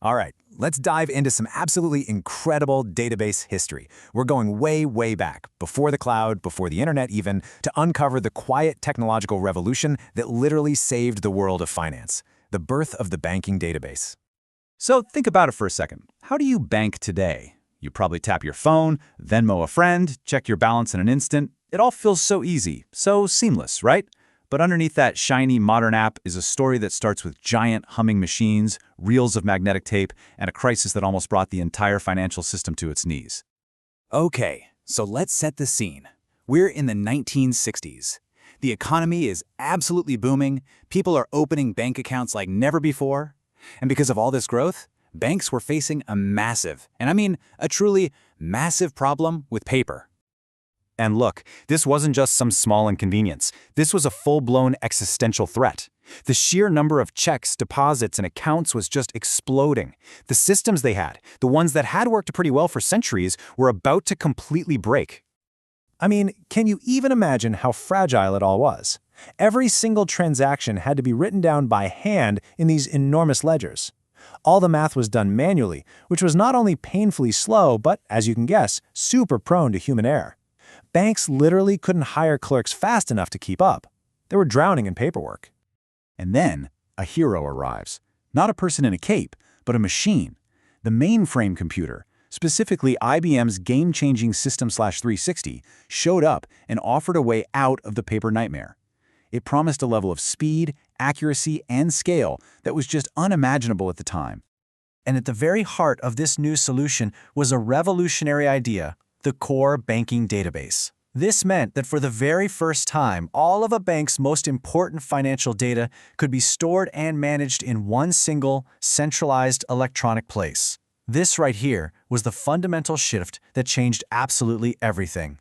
All right, let's dive into some absolutely incredible database history. We're going way, way back, before the cloud, before the internet even, to uncover the quiet technological revolution that literally saved the world of finance, the birth of the banking database. So think about it for a second. How do you bank today? You probably tap your phone, Venmo a friend, check your balance in an instant. It all feels so easy, so seamless, right? But underneath that shiny modern app is a story that starts with giant humming machines, reels of magnetic tape, and a crisis that almost brought the entire financial system to its knees. Okay, so let's set the scene. We're in the 1960s. The economy is absolutely booming, people are opening bank accounts like never before, and because of all this growth, banks were facing a massive, and I mean a truly massive problem with paper. And look, this wasn't just some small inconvenience. This was a full-blown existential threat. The sheer number of checks, deposits, and accounts was just exploding. The systems they had, the ones that had worked pretty well for centuries, were about to completely break. I mean, can you even imagine how fragile it all was? Every single transaction had to be written down by hand in these enormous ledgers. All the math was done manually, which was not only painfully slow, but, as you can guess, super prone to human error. Banks literally couldn't hire clerks fast enough to keep up. They were drowning in paperwork. And then, a hero arrives. Not a person in a cape, but a machine. The mainframe computer, specifically IBM's game-changing System/360, showed up and offered a way out of the paper nightmare. It promised a level of speed, accuracy, and scale that was just unimaginable at the time. And at the very heart of this new solution was a revolutionary idea: the core banking database. This meant that for the very first time, all of a bank's most important financial data could be stored and managed in one single, centralized electronic place. This right here was the fundamental shift that changed absolutely everything.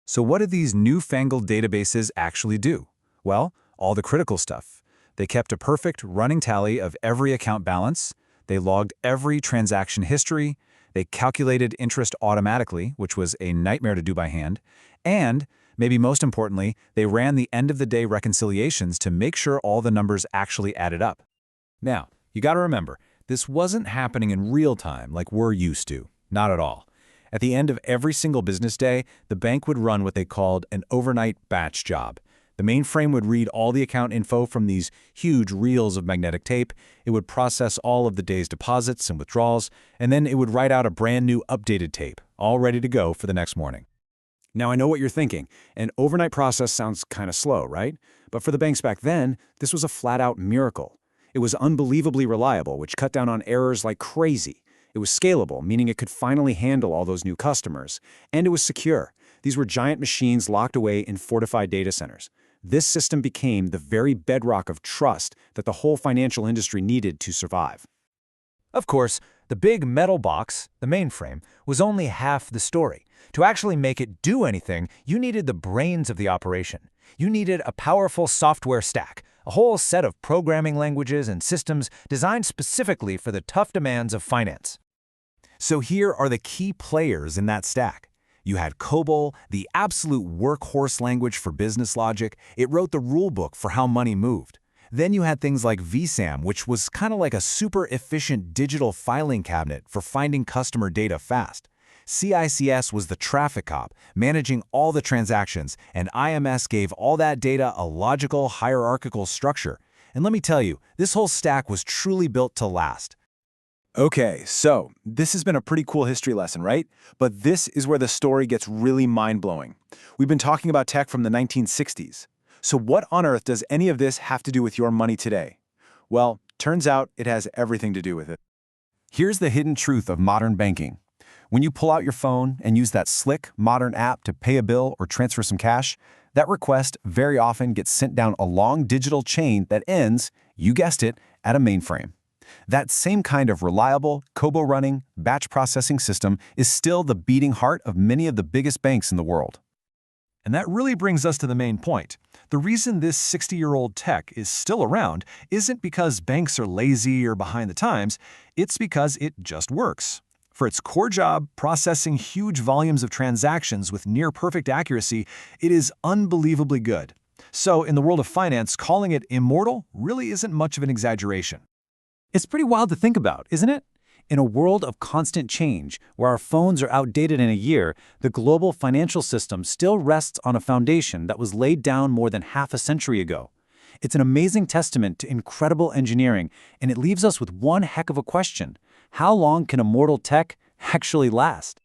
So what did these newfangled databases actually do? Well, all the critical stuff. They kept a perfect running tally of every account balance. They logged every transaction history. They calculated interest automatically, which was a nightmare to do by hand. And, maybe most importantly, they ran the end-of-the-day reconciliations to make sure all the numbers actually added up. Now, you gotta remember, this wasn't happening in real time like we're used to. Not at all. At the end of every single business day, the bank would run what they called an overnight batch job. The mainframe would read all the account info from these huge reels of magnetic tape, it would process all of the day's deposits and withdrawals, and then it would write out a brand new updated tape, all ready to go for the next morning. Now I know what you're thinking. An overnight process sounds kind of slow, right? But for the banks back then, this was a flat-out miracle. It was unbelievably reliable, which cut down on errors like crazy. It was scalable, meaning it could finally handle all those new customers. And it was secure. These were giant machines locked away in fortified data centers. This system became the very bedrock of trust that the whole financial industry needed to survive. Of course, the big metal box, the mainframe, was only half the story. To actually make it do anything, you needed the brains of the operation. You needed a powerful software stack, a whole set of programming languages and systems designed specifically for the tough demands of finance. So here are the key players in that stack. You had COBOL, the absolute workhorse language for business logic. It wrote the rulebook for how money moved. Then you had things like VSAM, which was kind of like a super efficient digital filing cabinet for finding customer data fast. CICS was the traffic cop, managing all the transactions, and IMS gave all that data a logical, hierarchical structure. And let me tell you, this whole stack was truly built to last. Okay, so this has been a pretty cool history lesson, right? But this is where the story gets really mind-blowing. We've been talking about tech from the 1960s. So what on earth does any of this have to do with your money today? Well, turns out it has everything to do with it. Here's the hidden truth of modern banking. When you pull out your phone and use that slick, modern app to pay a bill or transfer some cash, that request very often gets sent down a long digital chain that ends, you guessed it, at a mainframe. That same kind of reliable, COBOL-running, batch processing system is still the beating heart of many of the biggest banks in the world. And that really brings us to the main point. The reason this 60-year-old tech is still around isn't because banks are lazy or behind the times, it's because it just works. For its core job, processing huge volumes of transactions with near-perfect accuracy, it is unbelievably good. So in the world of finance, calling it immortal really isn't much of an exaggeration. It's pretty wild to think about, isn't it? In a world of constant change, where our phones are outdated in a year, the global financial system still rests on a foundation that was laid down more than half a century ago. It's an amazing testament to incredible engineering, and it leaves us with one heck of a question. How long can immortal tech actually last?